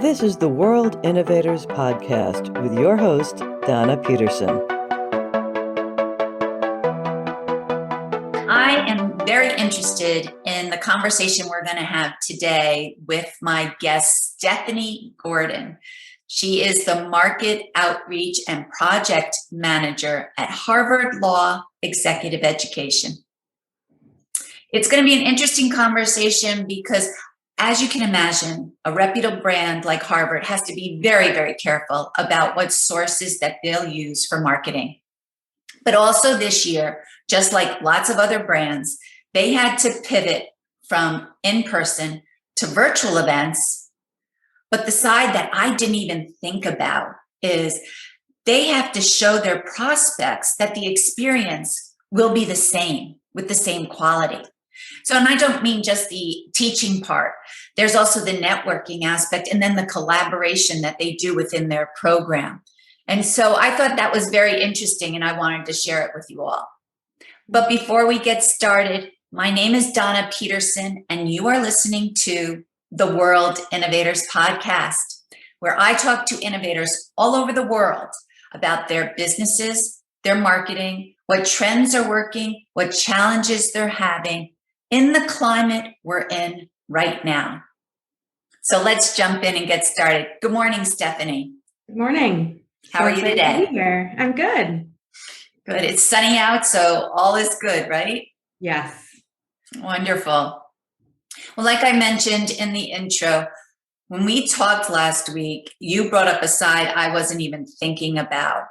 This is the World Innovators Podcast with your host, Donna Peterson. I am very interested in the conversation we're going to have today with my guest, Stephanie Gordon. She is the Market Outreach and Project Manager at Harvard Law Executive Education. It's going to be an interesting conversation because, as you can imagine, a reputable brand like Harvard has to be very, very careful about what sources that they'll use for marketing. But also this year, just like lots of other brands, they had to pivot from in-person to virtual events. But the side that I didn't even think about is they have to show their prospects that the experience will be the same with the same quality. So, and I don't mean just the teaching part. There's also the networking aspect and then the collaboration that they do within their program. And so I thought that was very interesting and I wanted to share it with you all. But before we get started, my name is Donna Peterson and you are listening to the World Innovators Podcast, where I talk to innovators all over the world about their businesses, their marketing, what trends are working, what challenges they're having in the climate we're in right now. So let's jump in and get started. Good morning, Stephanie. Good morning. How are you today? Here. I'm good. Good. It's sunny out, so all is good, right? Yes. Wonderful. Well, like I mentioned in the intro, when we talked last week, you brought up a side I wasn't even thinking about.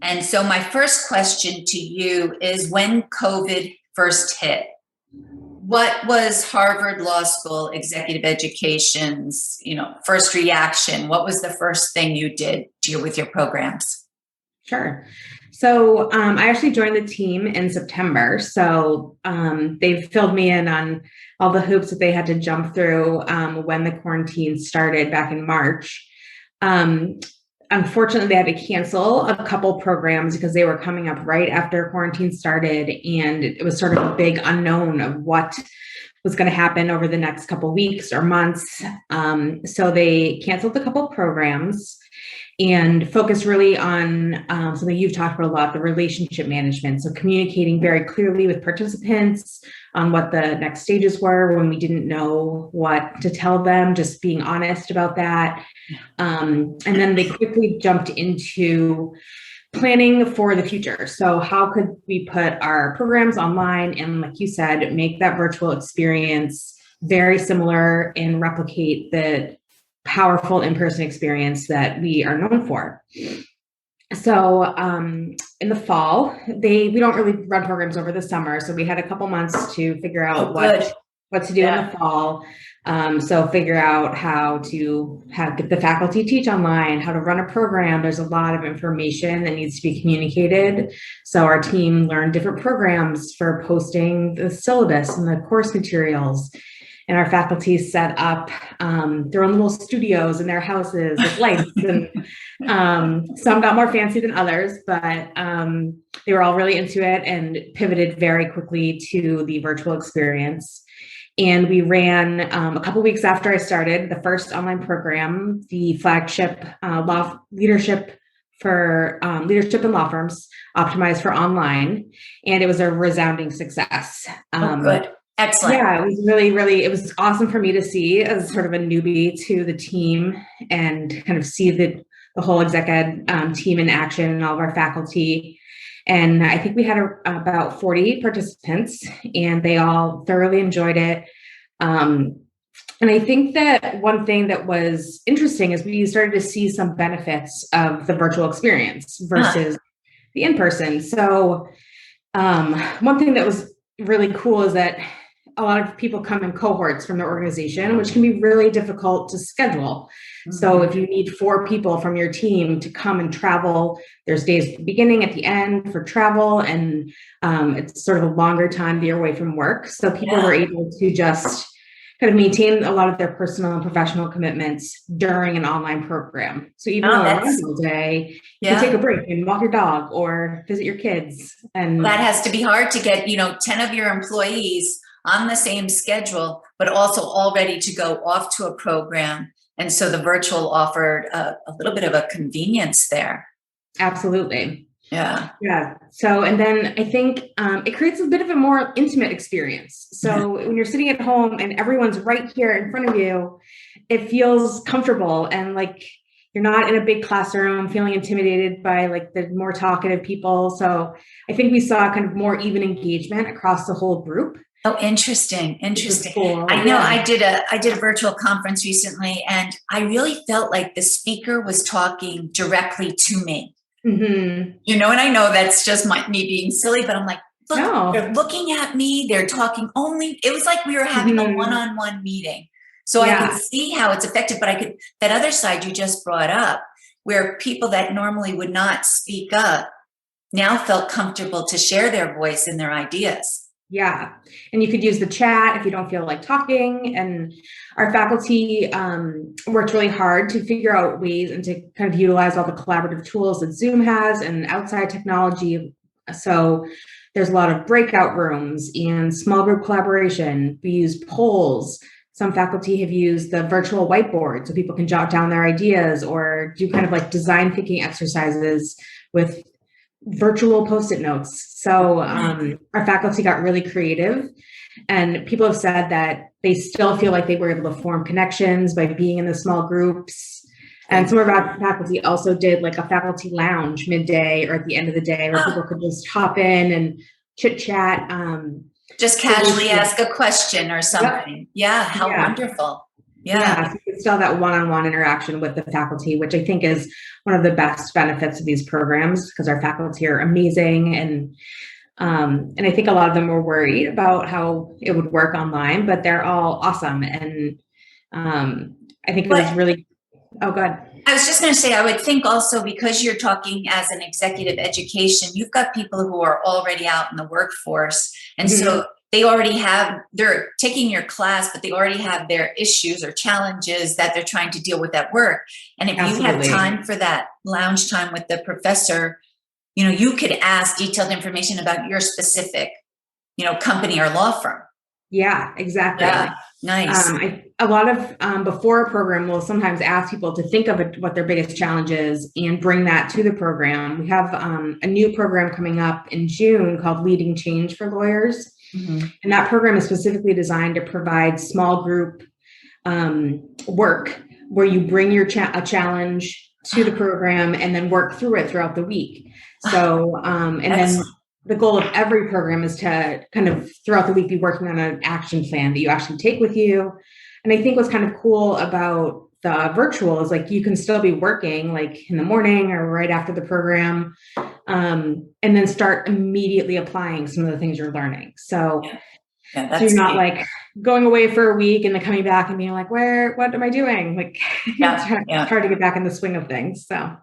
And so my first question to you is, when COVID first hit, what was Harvard Law School Executive Education's, first reaction? What was the first thing you did with your programs? Sure. So I actually joined the team in September. So they've filled me in on all the hoops that they had to jump through when the quarantine started back in March. Unfortunately, they had to cancel a couple programs because they were coming up right after quarantine started. And it was sort of a big unknown of what was going to happen over the next couple of weeks or months. So they canceled a couple programs and focused really on something you've talked about a lot, the relationship management. So communicating very clearly with participants on what the next stages were when we didn't know what to tell them, just being honest about that. And then they quickly jumped into planning for the future. So how could we put our programs online and, like you said, make that virtual experience very similar and replicate the powerful in-person experience that we are known for. So in the fall, we don't really run programs over the summer. So we had a couple months to figure out what to do in the fall. So figure out how to get the faculty teach online, how to run a program. There's a lot of information that needs to be communicated. So our team learned different programs for posting the syllabus and the course materials. And our faculty set up their own little studios in their houses with lights. And some got more fancy than others, but they were all really into it and pivoted very quickly to the virtual experience. And we ran a couple weeks after I started the first online program, the flagship leadership in law firms, optimized for online. And it was a resounding success. Good. Excellent. Yeah, it was really, it was awesome for me to see as sort of a newbie to the team and kind of see the whole exec ed team in action and all of our faculty. And I think we had about 40 participants and they all thoroughly enjoyed it. And I think that one thing that was interesting is we started to see some benefits of the virtual experience versus the in-person. So one thing that was really cool is that a lot of people come in cohorts from their organization, which can be really difficult to schedule. Mm-hmm. So if you need 4 people from your team to come and travel, there's days at the beginning, at the end for travel, and it's sort of a longer time that you're away from work. So people were able to just kind of maintain a lot of their personal and professional commitments during an online program. So even though it's all day, you can take a break and walk your dog or visit your kids. And that has to be hard to get, 10 of your employees on the same schedule, but also all ready to go off to a program And so the virtual offered a little bit of a convenience there. Absolutely. Yeah. Yeah. So, and then I think it creates a bit of a more intimate experience. So when you're sitting at home and everyone's right here in front of you, it feels comfortable and like you're not in a big classroom feeling intimidated by like the more talkative people. So I think we saw kind of more even engagement across the whole group. Oh, interesting. Interesting. Cool. I know I did a virtual conference recently, and I really felt like the speaker was talking directly to me. Mm-hmm. You know, and I know that's just me being silly, but I'm like, look, No. they're looking at me. They're talking only. It was like we were having a one-on-one meeting. So I could see how it's effective, but that other side you just brought up, where people that normally would not speak up now felt comfortable to share their voice and their ideas. Yeah. And you could use the chat if you don't feel like talking. And our faculty worked really hard to figure out ways and to kind of utilize all the collaborative tools that Zoom has and outside technology. So there's a lot of breakout rooms and small group collaboration. We use polls. Some faculty have used the virtual whiteboard so people can jot down their ideas or do kind of like design thinking exercises with virtual Post-it notes. So our faculty got really creative, and people have said that they still feel like they were able to form connections by being in the small groups. And some of our faculty also did like a faculty lounge midday or at the end of the day where people could just hop in and chit chat. Just casually ask a question or something. Yep. Yeah. How wonderful. Yeah. So you could still have that one-on-one interaction with the faculty, which I think is one of the best benefits of these programs because our faculty are amazing. And I think a lot of them were worried about how it would work online, but they're all awesome. And I think it was really, oh, God. I was just going to say, I would think also because you're talking as an executive education, you've got people who are already out in the workforce. And so they're taking your class, but they already have their issues or challenges that they're trying to deal with at work. And if you have time for that lounge time with the professor, you know, you could ask detailed information about your specific, you know, company or law firm. Yeah, exactly. Yeah, nice. A lot of before a program will sometimes ask people to think of what their biggest challenge is and bring that to the program. We have a new program coming up in June called Leading Change for Lawyers. Mm-hmm. And that program is specifically designed to provide small group work where you bring your a challenge to the program and then work through it throughout the week. So, then the goal of every program is to kind of throughout the week be working on an action plan that you actually take with you. And I think what's kind of cool about the virtual is like you can still be working like in the morning or right after the program, and then start immediately applying some of the things you're learning. So, so you're not like going away for a week and then coming back and being like, what am I doing? Like it's hard to get back in the swing of things. So.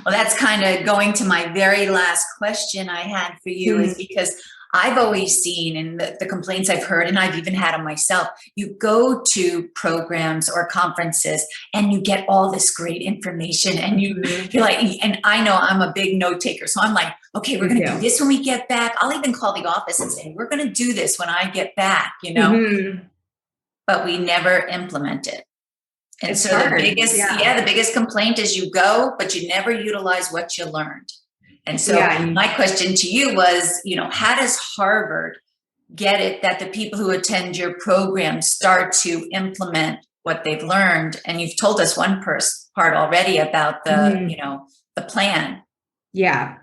Well, that's kind of going to my very last question I had for you is because I've always seen in the complaints I've heard, and I've even had them myself, you go to programs or conferences and you get all this great information and you're like, and I know I'm a big note taker. So I'm like, okay, we're going to do this when we get back. I'll even call the office and say, we're going to do this when I get back, you know, but we never implement it. And it's so hard. The biggest complaint is you go, but you never utilize what you learned. And so my question to you was, you know, how does Harvard get it that the people who attend your program start to implement what they've learned? And you've told us one part already about the, you know, the plan. Yeah.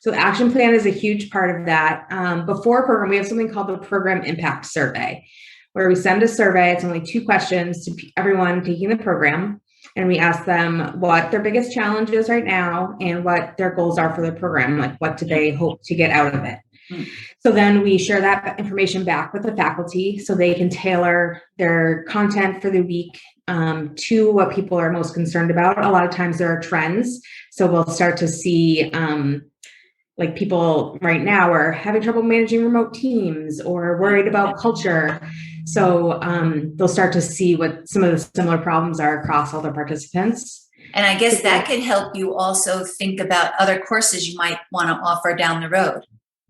So the action plan is a huge part of that. Before a program, we have something called the Program Impact Survey, where we send a survey. It's only 2 questions to everyone taking the program. And we ask them what their biggest challenge is right now and what their goals are for the program. Like what do they hope to get out of it? So then we share that information back with the faculty so they can tailor their content for the week to what people are most concerned about. A lot of times there are trends. So we'll start to see like people right now are having trouble managing remote teams or worried about culture. So they'll start to see what some of the similar problems are across all the participants. And I guess that could help you also think about other courses you might want to offer down the road.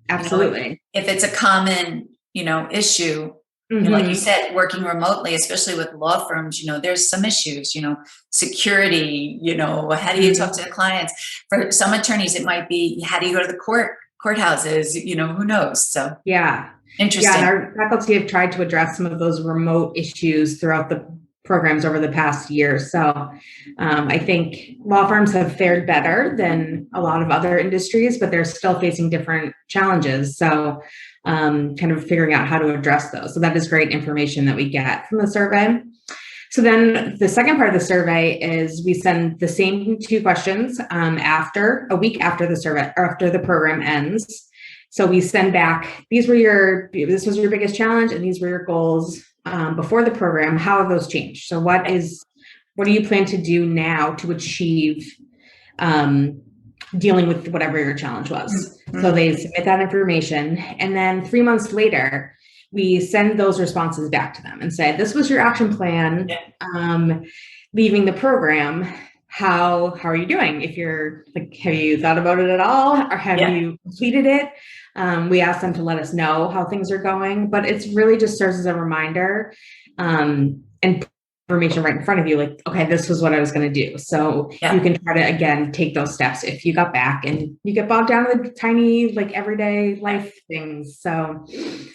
Absolutely. You know, if it's a common, you know, issue, You know, like you said, working remotely, especially with law firms, there's some issues, security, how do you talk to the clients? For some attorneys, it might be, how do you go to the courthouses, who knows? So yeah. interesting. Yeah, and our faculty have tried to address some of those remote issues throughout the programs over the past year. So I think law firms have fared better than a lot of other industries, but they're still facing different challenges. So kind of figuring out how to address those. So that is great information that we get from the survey. So then the second part of the survey is we send the same 2 questions a week after the survey, or after the program ends. So we send back, this was your biggest challenge, and these were your goals before the program. How have those changed? So what do you plan to do now to achieve dealing with whatever your challenge was? So they submit that information, and then 3 months later, we send those responses back to them and say, this was your action plan leaving the program. How are you doing? If you're like, have you thought about it at all, or have you completed it? We ask them to let us know how things are going, but it's really just serves as a reminder and information right in front of you, like, okay, this was what I was going to do. So you can try to, again, take those steps if you got back and you get bogged down with tiny, like everyday life things. So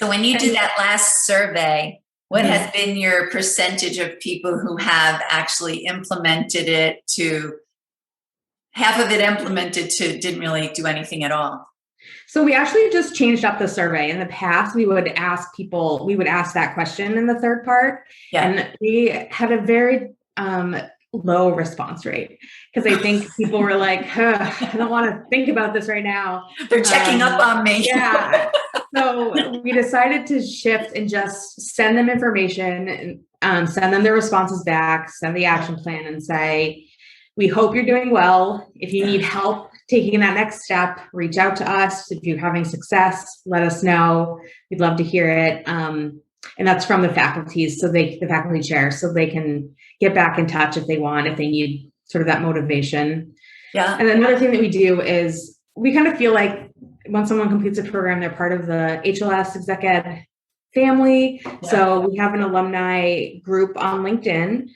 when you do that last survey, what has been your percentage of people who have actually implemented it to half of it implemented to didn't really do anything at all? So we actually just changed up the survey. In the past, we would ask that question in the third part, and we had a very low response rate because I think people were like, I don't want to think about this right now. They're checking up on me. Yeah. So we decided to shift and just send them information and send them their responses back, send the action plan, and say, we hope you're doing well. If you need help taking that next step, reach out to us. If you're having success, let us know. We'd love to hear it. And that's from the faculties, the faculty chair, so they can get back in touch if they need sort of that motivation. Yeah. And another thing that we do is we kind of feel like when someone completes a program, they're part of the HLS Exec Ed family. Yeah. So we have an alumni group on LinkedIn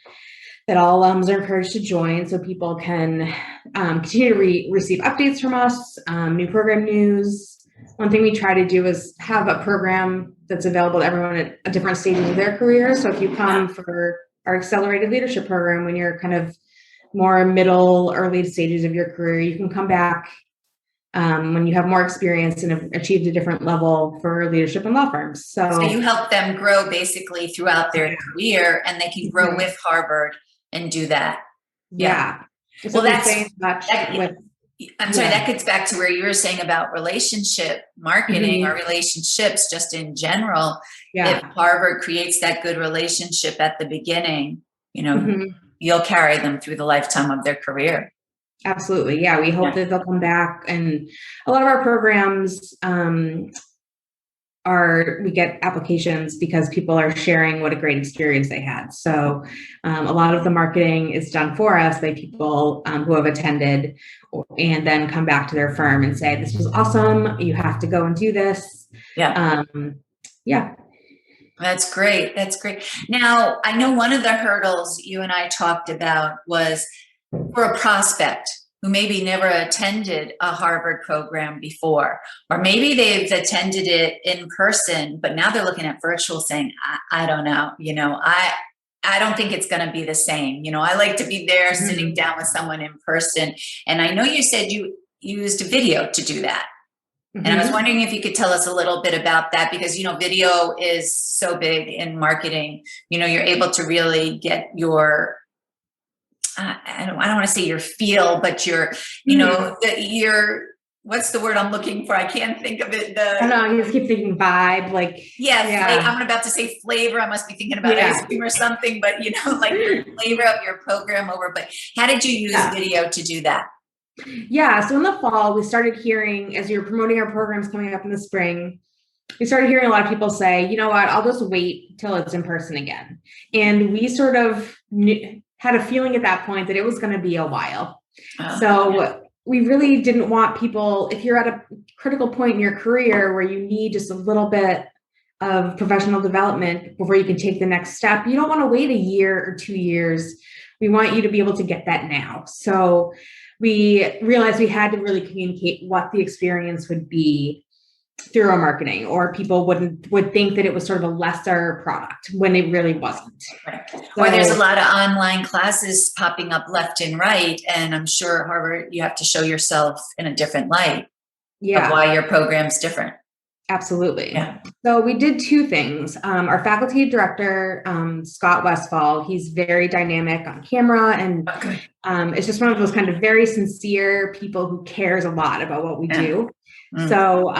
that all alums are encouraged to join, so people can continue to receive updates from us, new program news. One thing we try to do is have a program that's available to everyone at different stages of their career. So if you come for our accelerated leadership program when you're kind of more middle, early stages of your career, you can come back when you have more experience and have achieved a different level for leadership in law firms. So you help them grow basically throughout their career, and they can grow with Harvard and do that. Yeah. Well, that gets back to where you were saying about relationship marketing or relationships just in general. Yeah. If Harvard creates that good relationship at the beginning, you'll carry them through the lifetime of their career. Absolutely. Yeah. We hope that they'll come back, and a lot of our programs, we get applications because people are sharing what a great experience they had. So a lot of the marketing is done for us by people who have attended and then come back to their firm and say, this was awesome. You have to go and do this. Yeah. That's great. That's great. Now, I know one of the hurdles you and I talked about was for a prospect who maybe never attended a Harvard program before, or maybe they've attended it in person, but now they're looking at virtual saying, I don't know, I don't think it's going to be the same. I like to be there sitting down with someone in person. And I know you said you used video to do that. And I was wondering if you could tell us a little bit about that, because, video is so big in marketing. You're able to really get your, I don't want to say your feel, but your, your, what's the word I'm looking for? I can't think of it. I don't know. I just keep thinking vibe, like. I'm about to say flavor. I must be thinking about ice cream or something, but like your flavor of your program over. But how did you use video to do that? Yeah. So in the fall, we started hearing, as we were promoting our programs coming up in the spring, we started hearing a lot of people say, you know what, I'll just wait till it's in person again. And we sort of had a feeling at that point that it was going to be a while. We really didn't want people, if you're at a critical point in your career where you need just a little bit of professional development before you can take the next step. You don't want to wait a year or 2 years. We want you to be able to get that now. So we realized we had to really communicate what the experience would be through our marketing, or people would think that it was sort of a lesser product when it really wasn't. Right. Or there's a lot of online classes popping up left and right. And I'm sure at Harvard, you have to show yourself in a different light of why your program's different. Absolutely. Yeah. So we did two things. Our faculty director, Scott Westfall, he's very dynamic on camera, and it's just one of those kind of very sincere people who cares a lot about what we do. So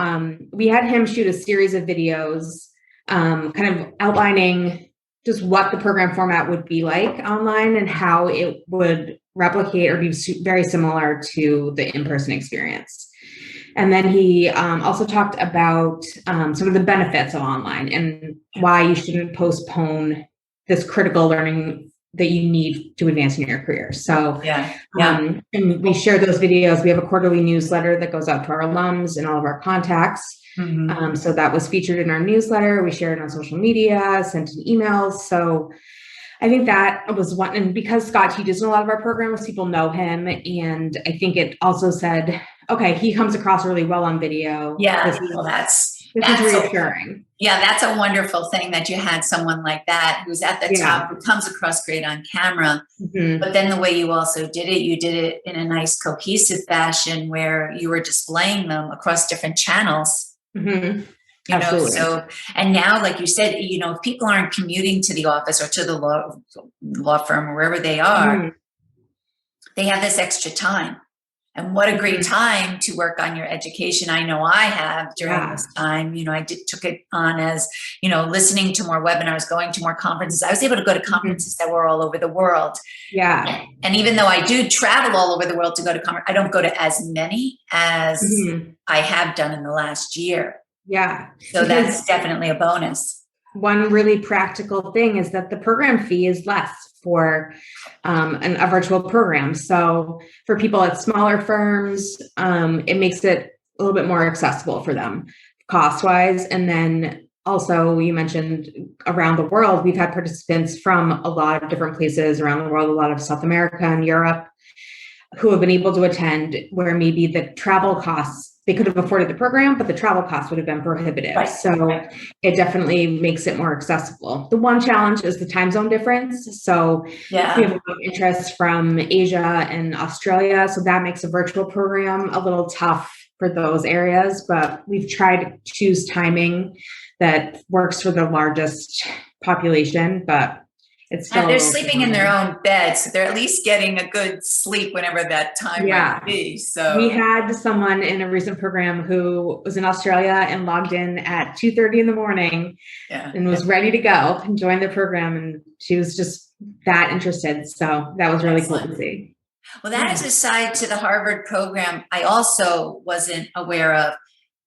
we had him shoot a series of videos kind of outlining just what the program format would be like online and how it would replicate or be very similar to the in-person experience. And then he also talked about some of the benefits of online and why you shouldn't postpone this critical learning that you need to advance in your career. So and we share those videos. We have a quarterly newsletter that goes out to our alums and all of our contacts. So that was featured in our newsletter. We shared it on social media, sent in emails. So I think that was one, and because Scott teaches in a lot of our programs, people know him. And I think it also said, okay, he comes across really well on video. Yeah, this is reassuring. That's a wonderful thing that you had someone like that who's at the top, who comes across great on camera. But then the way you also did it, you did it in a nice cohesive fashion where you were displaying them across different channels. You know, so, and now, like you said, you know, if people aren't commuting to the office or to the law firm or wherever they are, they have this extra time. And what a great time to work on your education. I know I have during this time. You know, I took it on as, you know, listening to more webinars, going to more conferences. I was able to go to conferences that were all over the world. And even though I do travel all over the world to go to conferences, I don't go to as many as I have done in the last year. So that's definitely a bonus. One really practical thing is that the program fee is less for a virtual program. So for people at smaller firms, it makes it a little bit more accessible for them cost-wise. And then also, you mentioned around the world, we've had participants from a lot of different places around the world, a lot of South America and Europe, who have been able to attend, where maybe the travel costs, they could have afforded the program, but the travel costs would have been prohibitive. So it definitely makes it more accessible. The one challenge is the time zone difference. So we have a lot of interest from Asia and Australia. So that makes a virtual program a little tough for those areas, but we've tried to choose timing that works for the largest population, but it's still, and they're sleeping in their own beds, so they're at least getting a good sleep whenever that time might be. So we had someone in a recent program who was in Australia and logged in at 2:30 in the morning and was ready to go and join the program, and she was just that interested. So that was really cool to see. Well, that is a side to the Harvard program I also wasn't aware of,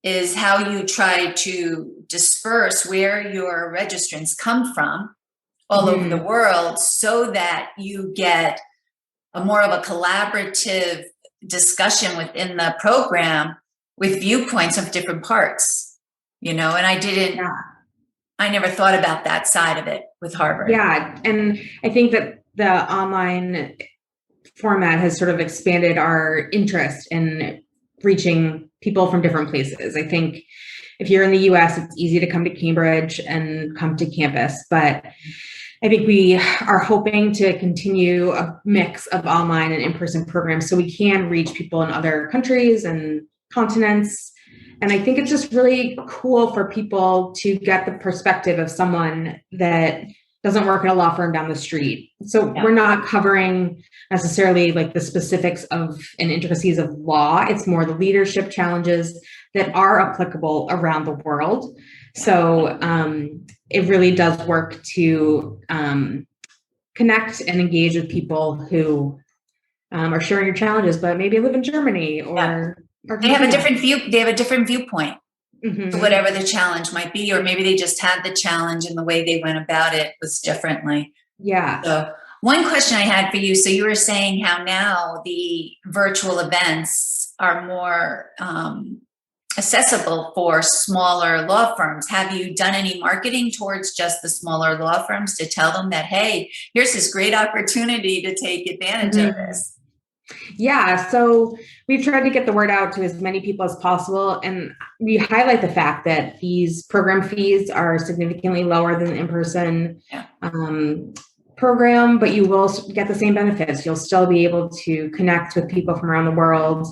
is how you try to disperse where your registrants come from all over the world, so that you get a more of a collaborative discussion within the program with viewpoints of different parts, you know, and I never thought about that side of it with Harvard. And I think that the online format has sort of expanded our interest in reaching people from different places. I think if you're in the US, it's easy to come to Cambridge and come to campus, but I think we are hoping to continue a mix of online and in-person programs so we can reach people in other countries and continents. And I think it's just really cool for people to get the perspective of someone that doesn't work in a law firm down the street. So we're not covering necessarily like the specifics of and intricacies of law. It's more the leadership challenges that are applicable around the world. So it really does work to connect and engage with people who are sharing your challenges, but maybe live in Germany or they have a different view. They have a different viewpoint to whatever the challenge might be, or maybe they just had the challenge and the way they went about it was differently. So one question I had for you. So you were saying how now the virtual events are more accessible for smaller law firms. Have you done any marketing towards just the smaller law firms to tell them that, hey, here's this great opportunity to take advantage of this? Yeah, so we've tried to get the word out to as many people as possible, and we highlight the fact that these program fees are significantly lower than the in-person program, but you will get the same benefits. You'll still be able to connect with people from around the world.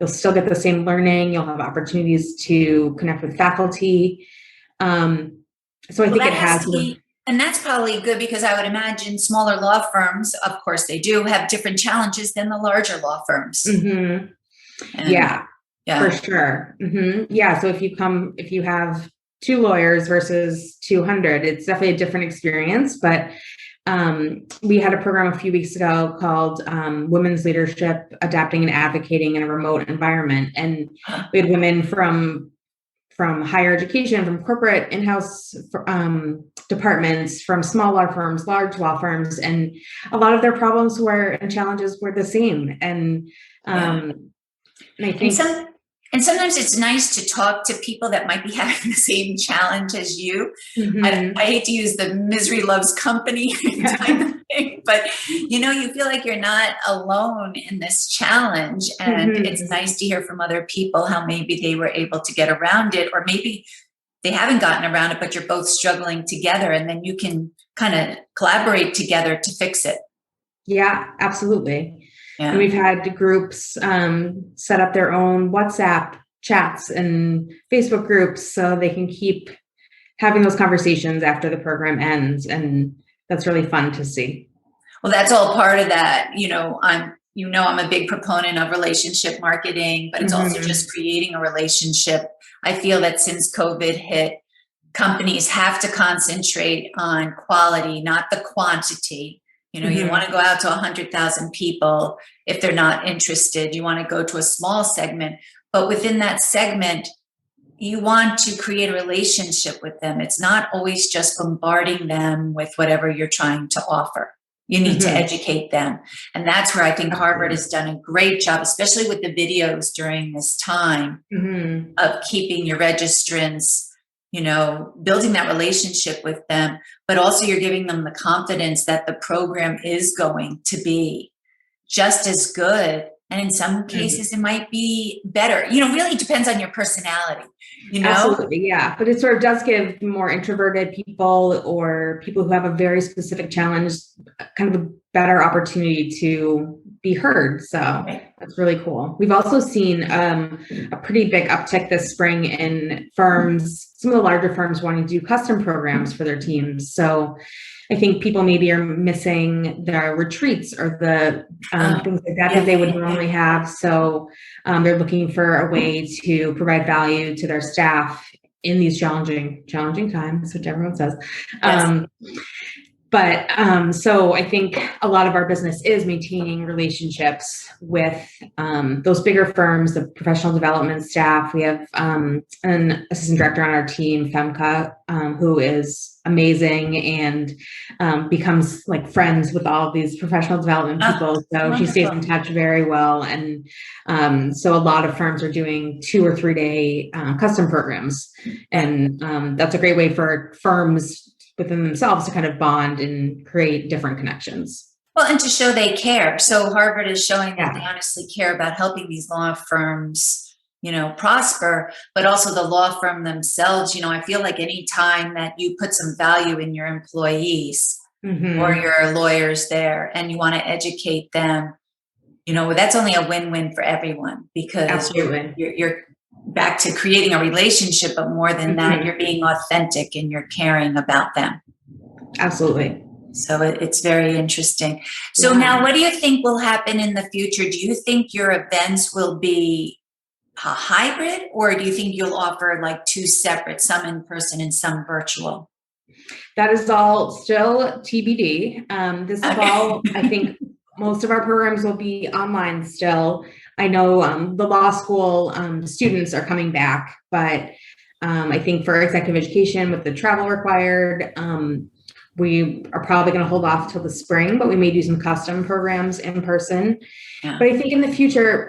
You'll still get the same learning. You'll have opportunities to connect with faculty. So I think it has to be. And that's probably good, because I would imagine smaller law firms, of course they do, have different challenges than the larger law firms. Yeah, for sure. Yeah, so if you have 2 lawyers versus 200, it's definitely a different experience. But we had a program a few weeks ago called Women's Leadership, Adapting and Advocating in a Remote Environment. And we had women from higher education, from corporate in-house departments, from small law firms, large law firms, and a lot of their problems and challenges were the same. And I think and sometimes it's nice to talk to people that might be having the same challenge as you. I hate to use the misery loves company type of thing, but you feel like you're not alone in this challenge. And it's nice to hear from other people how maybe they were able to get around it, or maybe they haven't gotten around it, but you're both struggling together, and then you can kind of collaborate together to fix it. Yeah, absolutely. Yeah. And we've had groups set up their own WhatsApp chats and Facebook groups so they can keep having those conversations after the program ends. And that's really fun to see. Well, that's all part of that. I'm a big proponent of relationship marketing, but it's also just creating a relationship. I feel that since COVID hit, companies have to concentrate on quality, not the quantity. You want to go out to 100,000 people. If they're not interested, you want to go to a small segment, but within that segment, you want to create a relationship with them. It's not always just bombarding them with whatever you're trying to offer. You need to educate them. And that's where I think Harvard has done a great job, especially with the videos during this time of keeping your registrants, building that relationship with them, but also you're giving them the confidence that the program is going to be just as good. And in some cases, it might be better. Really depends on your personality, Absolutely, yeah. But it sort of does give more introverted people or people who have a very specific challenge kind of a better opportunity to be heard. So that's really cool. We've also seen a pretty big uptick this spring in firms, some of the larger firms wanting to do custom programs for their teams. So I think people maybe are missing the retreats or the things like that they would normally have. So they're looking for a way to provide value to their staff in these challenging times, which everyone says. So I think a lot of our business is maintaining relationships with those bigger firms, the professional development staff. We have an assistant director on our team, Femke, who is amazing and becomes like friends with all of these professional development people. So she stays in touch very well. And so a lot of firms are doing 2 or 3 day custom programs. And that's a great way for firms within themselves to kind of bond and create different connections. Well, and to show they care. So Harvard is showing that they honestly care about helping these law firms, prosper, but also the law firm themselves. I feel like any time that you put some value in your employees or your lawyers there and you want to educate them, that's only a win-win for everyone, because you're back to creating a relationship, but more than that, you're being authentic and you're caring about them. Absolutely. So it's very interesting. So now, what do you think will happen in the future? Do you think your events will be a hybrid, or do you think you'll offer like 2 separate, some in person and some virtual? That is all still TBD. This fall, I think most of our programs will be online still. I know the law school students are coming back, but I think for executive education with the travel required, we are probably going to hold off till the spring, but we may do some custom programs in person. Yeah. But I think in the future,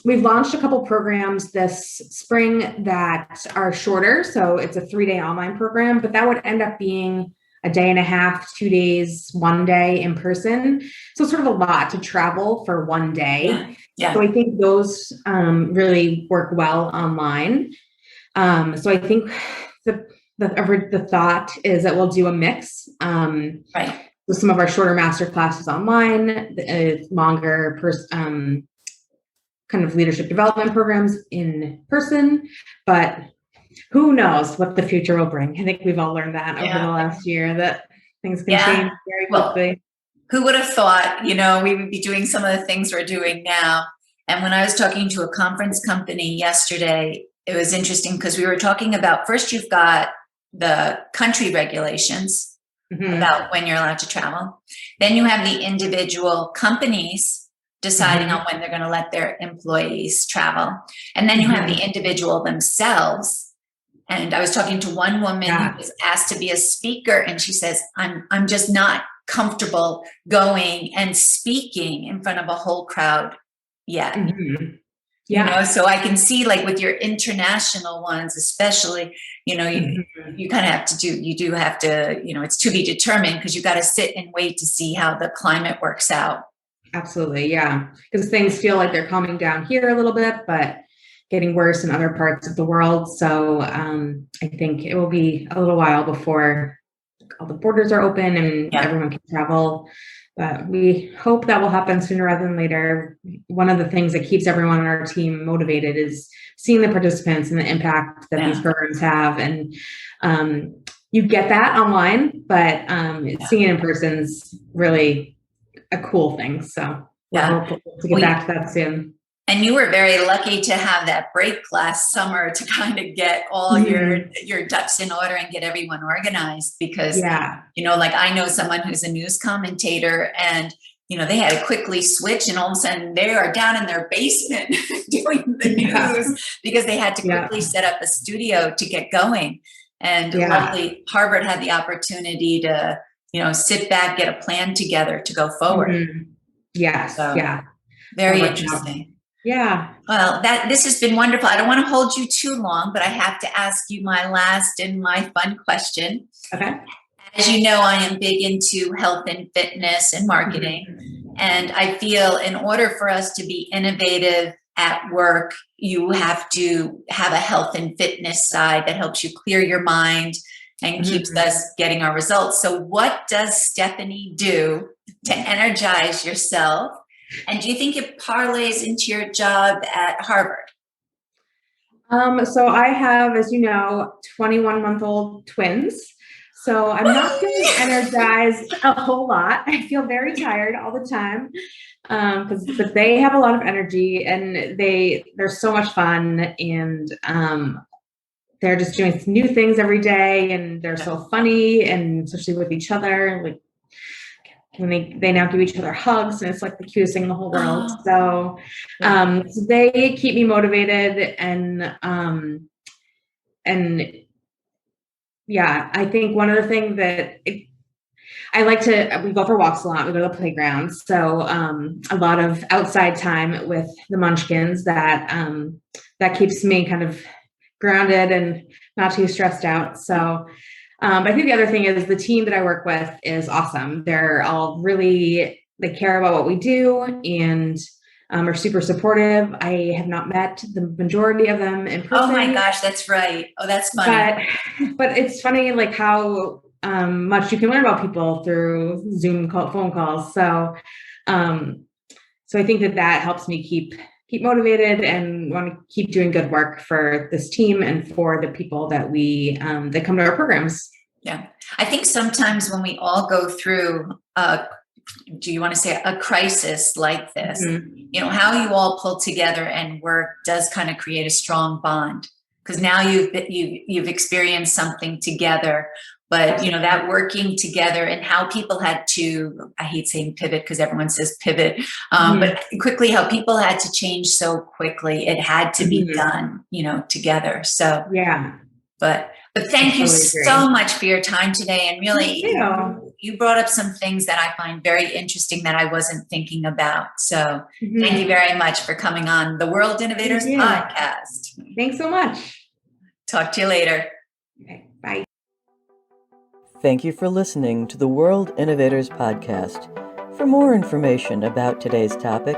we've launched a couple programs this spring that are shorter. So it's a 3-day online program, but that would end up being a day and a half, 2 days, 1 day in person. So it's sort of a lot to travel for 1 day. Yeah. Yeah. So I think those really work well online. So I think the thought is that we'll do a mix. Right. With some of our shorter master classes online, longer kind of leadership development programs in person, but who knows what the future will bring. I think we've all learned that over the last year, that things can change very quickly. Well, who would have thought, we would be doing some of the things we're doing now? And when I was talking to a conference company yesterday, it was interesting because we were talking about, first you've got the country regulations about when you're allowed to travel. Then you have the individual companies deciding on when they're going to let their employees travel. And then you have the individual themselves. And I was talking to one woman who was asked to be a speaker, and she says, I'm just not comfortable going and speaking in front of a whole crowd yet. So I can see, like, with your international ones, especially, you kind of have to it's to be determined, because you got to sit and wait to see how the climate works out. Absolutely. Yeah. Because things feel like they're calming down here a little bit, but getting worse in other parts of the world. So I think it will be a little while before all the borders are open and everyone can travel. But we hope that will happen sooner rather than later. One of the things that keeps everyone on our team motivated is seeing the participants and the impact that these programs have. And you get that online, but seeing it in person is really a cool thing. So we're hopeful to get back to that soon. And you were very lucky to have that break last summer to kind of get all your ducks in order and get everyone organized, because, like, I know someone who's a news commentator, and, they had to quickly switch, and all of a sudden they are down in their basement doing the news because they had to quickly set up a studio to get going. And luckily Harvard had the opportunity to, sit back, get a plan together to go forward. Very interesting. Yeah. Well, this has been wonderful. I don't want to hold you too long, but I have to ask you my last and my fun question. Okay. As you know, I am big into health and fitness and marketing. And I feel in order for us to be innovative at work, you have to have a health and fitness side that helps you clear your mind and keeps us getting our results. So what does Stephanie do to energize yourself? And do you think it parlays into your job at Harvard? So I have, as you know, 21-month-old twins. So I'm not feeling energized a whole lot. I feel very tired all the time, but they have a lot of energy, and they're so much fun, and they're just doing new things every day, and they're so funny, and especially with each other, like, when they now give each other hugs, and it's like the cutest thing in the whole world. So they keep me motivated, and I think one other thing that we go for walks a lot. We go to the playground. So a lot of outside time with the munchkins that keeps me kind of grounded and not too stressed out. So I think the other thing is the team that I work with is awesome. They're all they care about what we do, and are super supportive. I have not met the majority of them in person. Oh my gosh, that's right. Oh, that's funny. But it's funny, like, how much you can learn about people through Zoom phone calls. So I think that helps me keep motivated and want to keep doing good work for this team and for the people that that come to our programs. Yeah. I think sometimes when we all go through do you want to say a crisis like this, how you all pull together and work does kind of create a strong bond, because now you've experienced something together. But, that working together and how people had to, I hate saying pivot because everyone says pivot, but quickly how people had to change so quickly. It had to be done, together. So, yeah. But But thank you totally agree. so much for your time today. And really, Thank you brought up some things that I find very interesting that I wasn't thinking about. So you. thank you very much for coming on the World Innovators Thank you. Podcast. Thanks so much. Talk to you later. Okay, bye. Thank you for listening to the World Innovators Podcast. For more information about today's topic,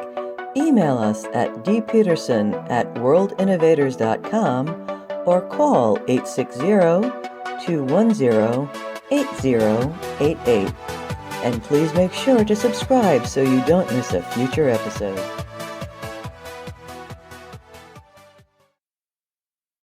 email us at dpeterson@worldinnovators.com or call 860-210-8088. And please make sure to subscribe so you don't miss a future episode.